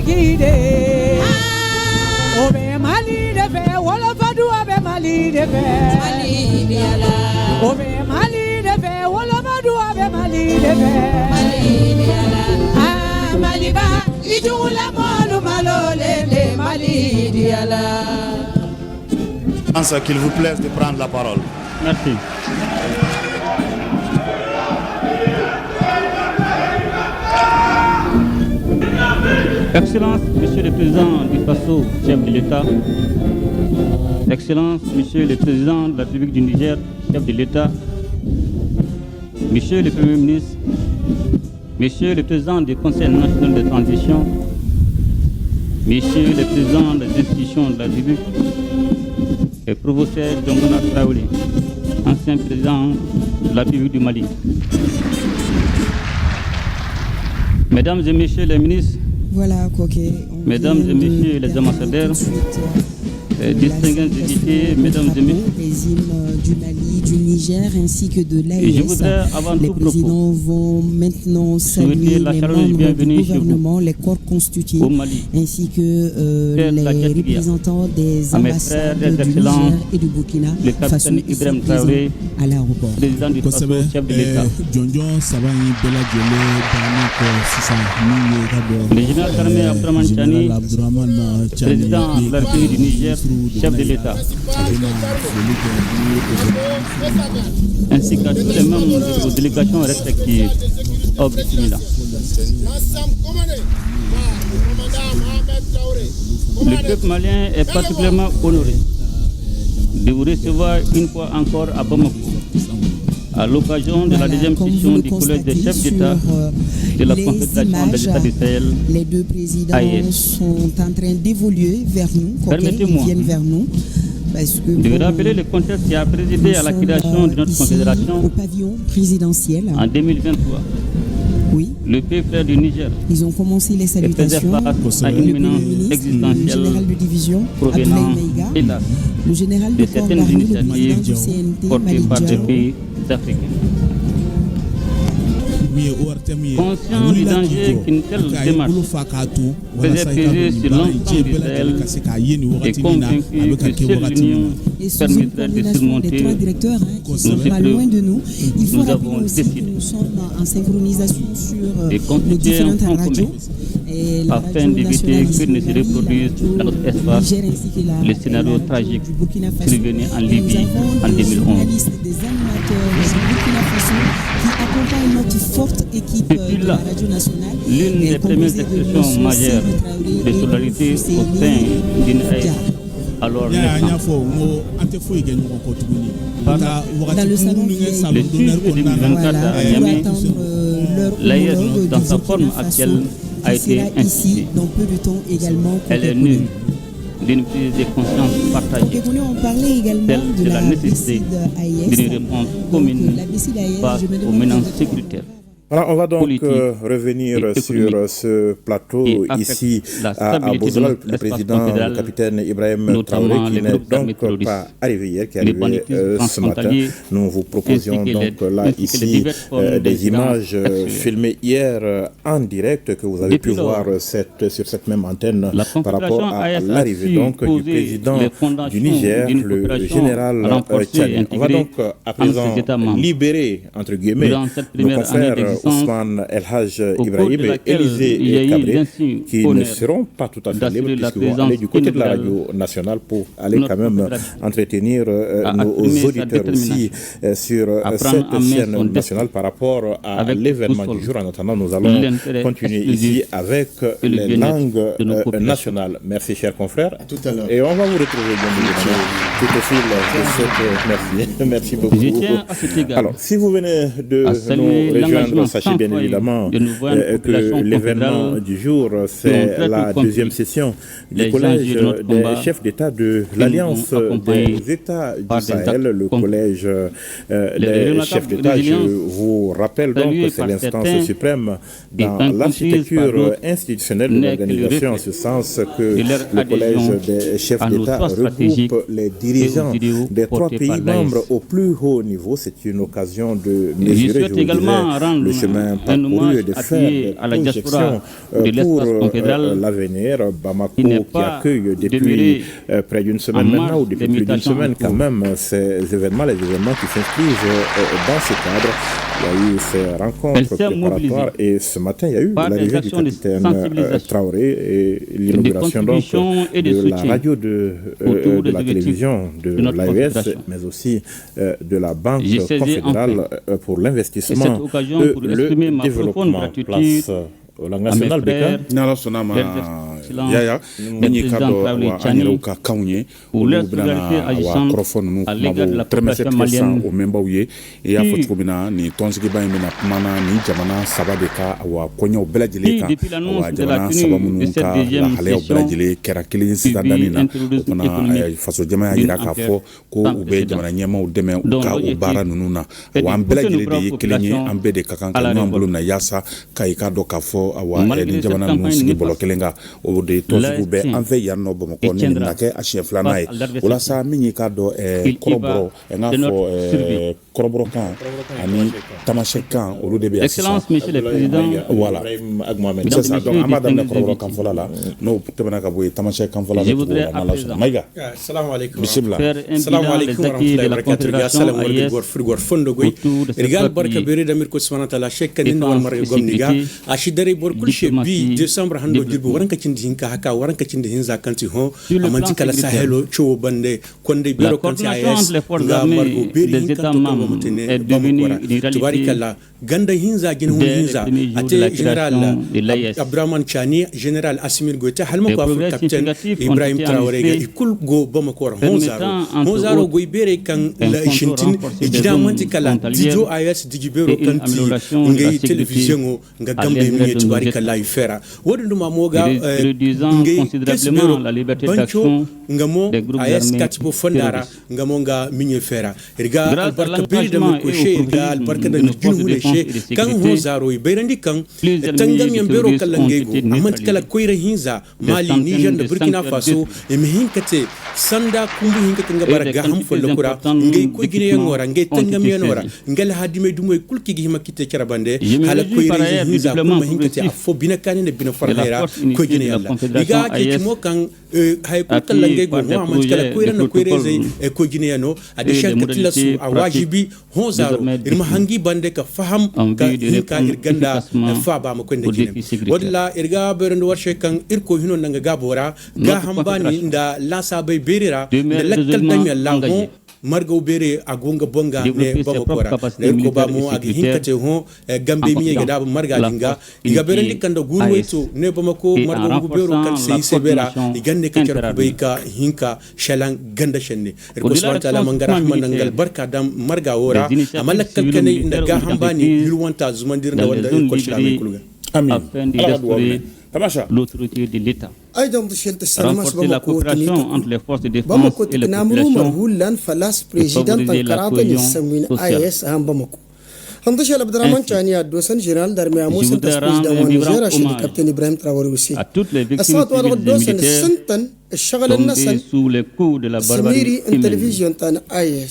gide obe mali de fe wala fadu obe mali de fe mali diala obe mali de fe wala fadu obe mali de fe mali diala ah mali ba idula malu malole de mali diala. Je pense qu'il vous plaise de prendre la parole. Merci. Excellence, Monsieur le Président du Faso, chef de l'État. Excellence, Monsieur le Président de la République du Niger, chef de l'État. Monsieur le Premier ministre, Monsieur le Président du Conseil national de transition, Monsieur le Président des institutions de la République, et professeur Dongona Traoré, ancien président de la République du Mali. Mesdames et Messieurs les ministres, voilà, Mesdames et Messieurs les ambassadeurs, distingués invités, Mesdames et Messieurs, régime du Mali, du Niger ainsi que de l'AES. Les présidents vont maintenant saluer les membres du gouvernement, les corps constitués, ainsi que les représentants des ambassades du Niger et du Burkina Faso à l'aéroport. Président du Faso, chef de l'État. Le général Karmé Abdraman Chani, président de la République du Niger, chef de l'État, ainsi qu'à tous les membres de vos délégations respectives. Au Bismillah. Le peuple malien est particulièrement honoré de vous recevoir une fois encore à Bamako, à l'occasion de la deuxième session du Collège des chefs d'État de la Confédération des États du Sahel. Les deux présidents sont en train d'évoluer vers nous, ils viennent vers nous. De vous rappeler le contexte qui a présidé à la création de notre confédération au pavillon présidentiel en 2023. Oui. Le peuple du Niger. Ils ont commencé les salutations. À une menace existentielle, le général de division, provenant, hélas, le général de certaines initiatives portées par des pays africains. Conscient du danger qu'une telle démarche faisait peser sur l'ensemble du Sahel et convaincu que seule l'union permettrait de surmonter nos épreuves, nous avons décidé de constituer un front commun afin d'éviter que ne se reproduise dans notre espace le scénario tragique survenu en Libye en 2011. Notre forte équipe de la radio nationale. L'une des premières expressions majeures de solidarité au sein d'une AES. Alors, dans le salon le 6 2024 à Niamey, l'AES dans sa forme actuelle a été instituée. Dans peu de temps également. Elle est née d'une prise de conscience partagée, celle de la nécessité d'une réponse commune face aux menaces sécuritaires. Alors, on va donc revenir sur ce plateau ici à Bozola. Le président, le capitaine Ibrahim Traoré, qui n'est donc pas arrivé hier, qui est arrivé ce matin. Nous vous proposions donc là ici des images filmées hier en direct que vous avez pu voir sur cette même antenne par rapport à l'arrivée donc du président du Niger, le général Tchani. On va donc à présent libérer, entre guillemets, nos confrères Ousmane El Haj Ibrahim et Élisée Kabré, qui ne seront pas tout à fait libres puisqu'ils vont aller du côté de la radio nationale pour aller quand même entretenir nos auditeurs aussi sur cette chaîne nationale par rapport à l'événement du jour. En attendant, nous allons continuer ici avec les langues nationales. Merci, chers confrères. Tout à l'heure. Et on va vous retrouver bien évidemment tout au fil de cette... Merci beaucoup. Alors, si vous venez de nous rejoindre, sachez bien évidemment que l'événement du jour, c'est la deuxième session du collège des chefs d'État de l'Alliance des États du Sahel, le collège des chefs d'État. Je vous rappelle donc que c'est l'instance suprême dans l'architecture institutionnelle de l'organisation, en ce sens que le collège des chefs d'État regroupe les dirigeants des 3 pays membres au plus haut niveau. C'est une occasion de mesurer, je vous dirais, le chemin parcouru et de faire des projections pour l'avenir. Bamako qui accueille depuis près d'une semaine maintenant, ou depuis plus d'une semaine quand même, les événements qui s'inscrivent dans ce cadre. Il y a eu ces rencontres préparatoires et ce matin, il y a eu l'arrivée du capitaine Traoré et l'inauguration donc de la radio, de la télévision, de l'AES, mais aussi de la Banque confédérale pour l'investissement et le développement. Place au langue national Beka Nala Sonama Yaya Minikado wa Aniruka Kaunye Ulubana wa Crofon Nukumabu Tremesep Kesan au Membauye et ya Fotobina ni Tonsiki Baimena Mana ni Jamana Sabadeka wa Konyo Beladjileka wa Jamana Sabamunuka la Haleo Beladjile Kerakili Sidanina Opana Faso Jama Iraka Fo Ko Ube Jamana Nyama Udeme Uka Ubara Nununa wa Beladjile de Kilenye Ambede Kakanka Nwambulu na Yasa Kaika Doka Fo awa ni jamana nusigi bolokelenga o de tozugu be anve yanno bomoko ni nake a chef lanai wala sa minyi ka do koroboro nga fo koroboro kan ani tamashe kan o de be excellence monsieur le président voilà ak Mohamed c'est ça donc amada na koroboro kan fola la no tebana ka boy tamashe kan fola la maiga assalamu alaykum bismillah assalamu alaykum wa rahmatullahi wa barakatuh assalamu alaykum gor frigor fondo goy rigal barka bere damir ko subhanahu wa ta'ala shekkan ni wal mar gomniga ashidare bor kulshe bi décembre hando jirbi waranka cindi hinka haka waranka cindi hinza kanti ho amanti kala sahelo cho bande konde biro kanti AES ga margo beri hinka to mutene tubarikalla ganda hinza gin hun hinza ate general Abdurrahman Chani general Asmir Goita halma ko capitaine Ibrahim Traoré ga ikul go bamako honzaro go bere kan la shintin ijida manti kala dijo AES digibero kanti ngai television nga gambe mi tubarikalla ifera wodundu mamoga considérablement la liberté d'action ngamo AES katibo fondara ngamo nga minye fera riga albarka beri da ko she riga albarka da jinu she kan ho zaro iberandi kan tangam yambero kalangego amant kala koire hinza Mali Niger da Burkina Faso e mihin kate sanda kumbu hinka kanga baraga ham follo kura ngai ko gine yangora ngai tangam yanora ngal hadime dumoy kulki gi makite karabande hala koire hinza kuma hinka te afo bina kanine bina farhera ko gine yalla diga ke mo kan hay ko kalangego ho amant kala koire na koire zai e ko gine yano ade shankatla su awajibi ho zaro irma hangi bande ka faham ka hinka irganda fa ba ma kwende gine walla irga berendo warshe kan irko hino nanga gabora ga hambani nda lasa bai berira da lakkal dami Allah margo bere agonga bonga ne babakora ko ba mo agi hinkate ho gambe mi ga dab marga linga iga berandi kanda gurweto ne bamako margo bero kan sei sebera igande ka cer ko ka hinka shalan ganda shenne ko subhanahu ta'ala mangara manangal barka dam marga wora amalakkal kane inda ga hambani yurwanta zumandir da wanda ko islami kulga amin l'autorité de l'État. Renforcer la coopération entre les forces de défense et les populations pour favoriser la cohésion sociale. Handashal Abdurrahman Chani Adosan General d'Armée Moussa président Niger Rachid Capitaine Ibrahim Traoré aussi. À toutes les victimes civiles et militaires tombées sous les coups de la barbarie humaine.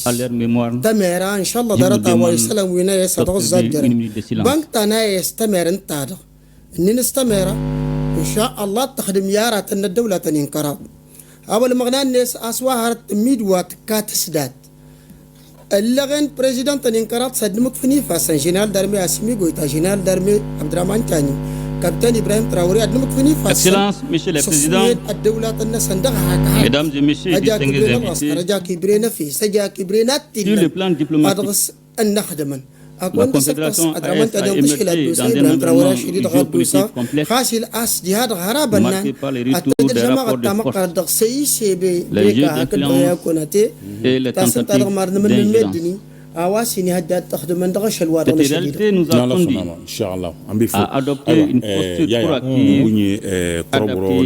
À leur mémoire, Tamera Inshallah Darata wa Salam Wina Sadaq Zadjar. Bank Tana Estamera Tada. نستمر إن شاء الله تخدم يارات أن الدولة تنقرض أول مغنى الناس أسواها ميدوات كاتسداد اللغن بريزيدنت تنقرض صدمك فني فاسن جنرال دارمي أسمي قويتا جنرال دارمي عبد الرحمن تاني كابتن إبراهيم تراوري أدمك فني فاسن Excellence, Monsieur le Président, الدولة النسندها Mesdames et Messieurs, distingués invités, أجا كبرينا في سجا كبرينا sur le plan diplomatique, أدرس النخدمن la Confédération AES a émergé dans un environnement géopolitique complexe marqué par les retours des rapports de force, les jeux d'influence et les tentatives d'ingérence. Cette réalité nous a conduit à adopter une posture proactive, adaptée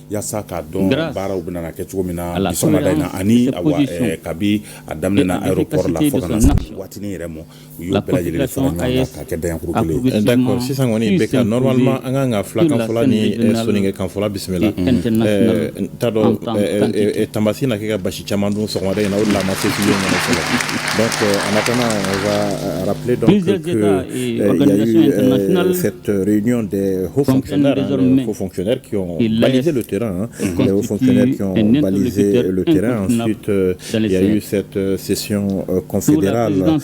yasa ka dɔn baaraw bɛna na kɛ cogo min na bisɔnna da in na ani kabi a daminɛ na aéroport la fo ka na se waatinin yɛrɛ ma u y'o bɛɛ lajɛlen fara ɲɔgɔn kan ka kɛ daɲɛkuru kelen ye. D'accord, sisan kɔni bɛ ka normalement an kan ka filakan fɔla ni soninge kan fɔla bisimila t'a dɔn Tambasi na kɛ ka basi caman dun sɔgɔmada in na o de la a ma se fili ɲɛna fɔlɔ. Donc en attendant on va rappeler donc qu'il y a eu cette réunion des hauts fonctionnaires qui ont balisé le terrain, les hauts fonctionnaires qui ont balisé le terrain. Ensuite, il y a eu cette session confédérale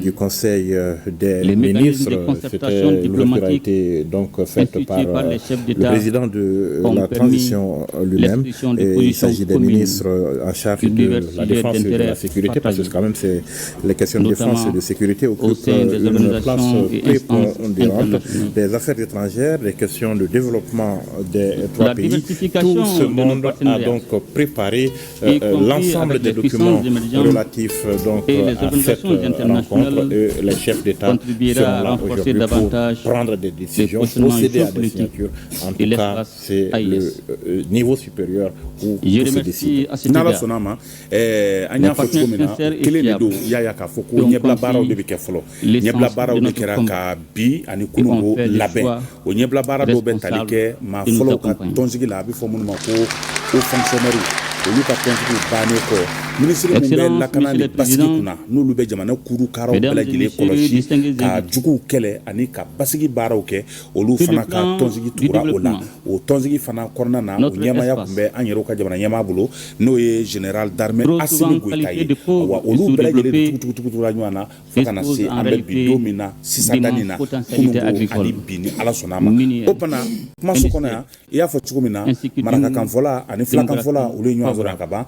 du Conseil des ministres. C'était l'ouverture qui a été donc faite par le président de la transition lui-même. Et il s'agit des ministres en charge de la défense et de la sécurité, parce que quand même c'est les questions de défense et de sécurité occupent une place prépondérante. Des affaires étrangères, des questions de développement des trois pays. Tout ce monde a donc préparé l'ensemble des documents relatifs donc à cette rencontre. Et les chefs d'État seront là aujourd'hui pour prendre des décisions, procéder à des signatures. En tout cas, c'est le niveau supérieur où tout se décide. N'ala sonama an y'a fɔ cogo min na kelen de don yaya k'a fɔ ko ɲɛbila baaraw de bɛ kɛ fɔlɔ ɲɛbila baaraw de kɛra ka bi ani kununko labɛn o ɲɛbila baara dɔw bɛ tali kɛ maa fɔlɔw ka tɔnsigi la a bɛ fɔ minnu ma ko haut fonctionnaires olu ka tɔnsigi bannen kɔ ministre min bɛ lakana ni basigi kunna n'olu bɛ jamana kurukaraw bɛɛ lajɛlen kɔlɔsi ka juguw kɛlɛ ani ka basigi baaraw kɛ olu fana ka tɔnsigi tugura o la o tɔnsigi fana kɔnɔna na o ɲɛmaya tun bɛ an yɛrɛw ka jamana ɲɛmaa bolo n'o ye général d'armée Assimi Goïta ye wa olu bɛɛ lajɛlen tugutugula ɲɔgɔn na fo ka na se an bɛ bi don min na sisan dani na kununko ani bi ni ala sɔnna a ma o fana kumaso kɔnɔ yan i y'a fɔ cogo min na marakakanfɔla ani filakanfɔla olu ye ɲɔgɔn sɔrɔ ka ban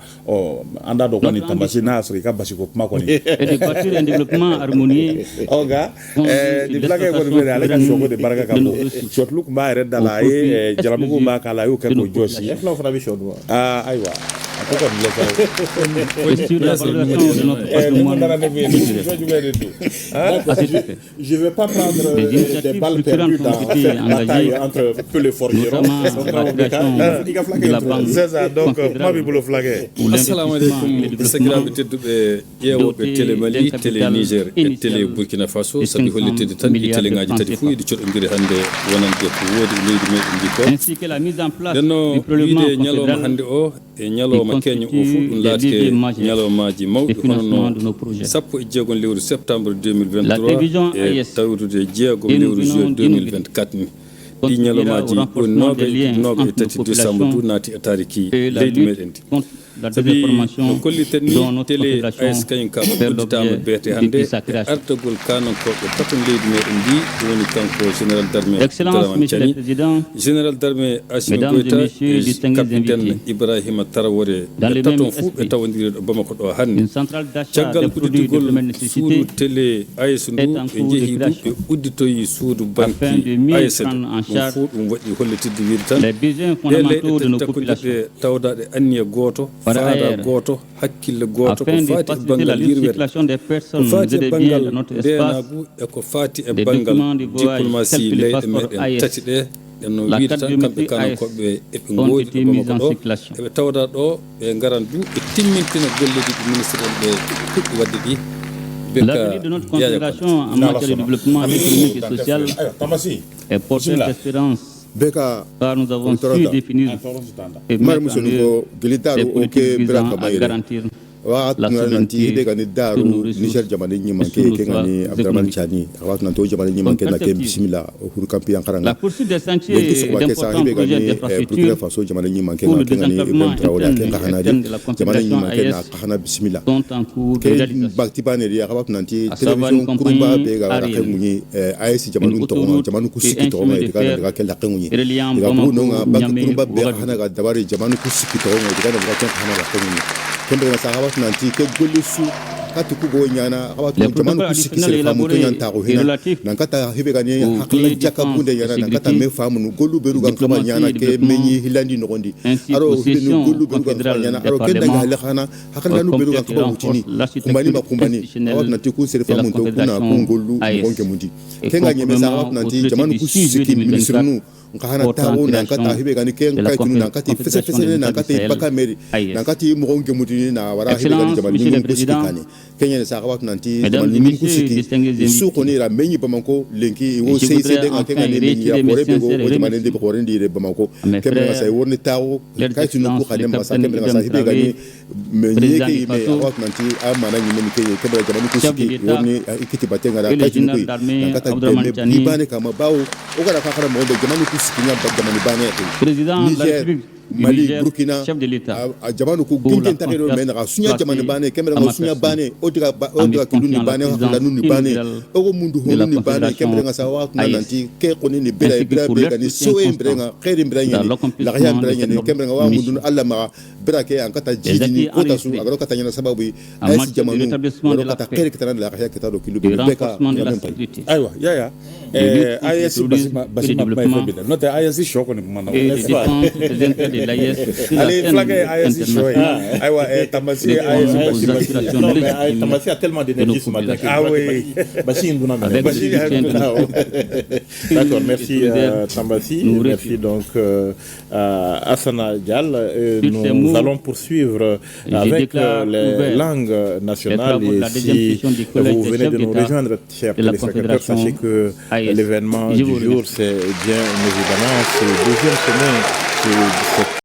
an da dɔn kɔni Tambasi n'a y'a sɔrɔ i ka basiko kuma kɔni un développement harmonieux nka nin fulakɛ kɔni bɛ ale ka sɔko de barika ka bon sɔtulu tun b'a yɛrɛ da la a ye jalamugu b'a k'a la a y'o kɛ k'o jɔsi fulaw fana bɛ sɔ dun wa ayiwa a ko kɔni je vais pas prendre des balles perdues dans la bataille entre peu les forgerons c'est ça donc kuma b'i bolo fulakɛ assalamu aleykum sakiraɓe tedduɓe ƴeewoɓe télé Mali télé Niger et télé Burkina Faso sabi hollitede tan ɗi télé ngaji tati fof yiɗi coɗodiri hannde wonande ko woodi leydi meɗen ndi ko ndenno wiide ñalawma hannde o e ñalawma keño o fof ɗum laatke ñalawmaji mawɗi hono no 16 lewru septembre 2023 e tawtude 6 lewru juin 2024 ni ɗi ñalawmaji ko noga e tati décembre du naati e tariki leydi meɗen ndi sabi no kolliten ni télé AS kañum ka ɓoɗɗitama beete hannde e ardagol kanankoɓe taton leydi meɗen ndi woni kanko général d'armée Abdourahmane Tiani général d'armée Assimi Goïta e capitaine Ibrahima Traoré ɓe taton fuu ɓe tawodiri ɗo Bamako ɗo hannde caggal udditigol suudu télé AS ndu ɓe jeehi ɗum ɓe udditoyi suudu banque AS ɗum fuu ɗum waɗi hollitidde wiide tan ɗe leyɗe takkude ɗe tawdaɗe anniya gooto faada goto hakkille goto ko fati e bangal yirwede ko fati e bangal ndenagu e ko fati e bangal diplomatie leyɗe meɗen tati ɗe ɗenno wiide tan kamɓe kanankoɓe eɓe goodi ɗo Bamako ɗo eɓe tawda ɗo ɓe garan du ɓe timmintina golleji ɗi ministre en ɓe puɗɗi wadde ɗi l'avenir de notre considération en matière de développement économique et social est porteur d'espérance. Car nous avons su définir et mettre en œuvre des politiques visant à garantir la souveraineté de nos ressources économiques. La poursuite des chantiers d'importants projets d'infrastructure pour le désenclavement interne de la Confédération AES sont en cours de réalisation, à savoir une compagnie aérienne, une autoroute et un chemin de fer reliant Bamako, Niamey, Ouagadougou. kembe na sahaba tunanti ke golisu katuku go nyana awatu jamanu kusikisele famu to nyanta go hina nankata hebegani hakla jaka bunde yana nankata me famu no golu beru gan kama nyana ke menyi hilandi no gondi aro hinu golu beru gan kama nyana aro kenda ga lekhana hakla no beru gan kama mutini kumbani awatu na tiku sele famu to kuna kongolu ngonke mundi kenga nyemeza awatu na ti jamanu kusiki ministrenu ngahana tawo nankata hebegani ken kaitunu nankati fese nankati pakameri nankati mugonge mundi na wara hebegani jamanu kusikani kenya sa awatu nanti jamanu kusiki su koni ra menyi Bamako lenki wo seise de ngake ngane menyi ya kore bego o jamanu de kore ndi Bamako kembe sa woni tawo kaitunu ko khane masa kembe sa hebegani menyi ke me awatu nanti amana nyime ke kembe jamanu kusiki woni ikiti batenga ra kaitunu ko nankata be bane kama bawo o gara fakara mo de jamanu kusiki nya jamanu bane président de la République Mali, Burkina, chef de l'État. Jamanu ku ginten takero menera sunya jamanu bane kemera ngo sunya bane odira kiluni bane hakula nuni bane ogo mundu honu ni bane kemera nga sawa nanti ke koni ni bela bela ni soe mbrenga kheri mbrenga la khaya mbrenga ni kemera nga wa mundu Allah ma brake ankata jidini kota su agaro katanya sababu ay jamanu agaro kata kheri kitana la khaya kitado kilu beka aywa ya ayesi basima baifebida note ayesi shoko ni mana Allez, flaguer ASI Shoy. Tamassi a tellement d'énergie ce matin. Ah oui. D'accord, merci Tamassi. Merci donc Hassana Dial. Nous allons poursuivre avec les langues nationales. Et si vous venez de nous rejoindre, chers téléspectateurs, sachez que l'événement du jour, c'est bien évidemment ce deuxième sommet de cette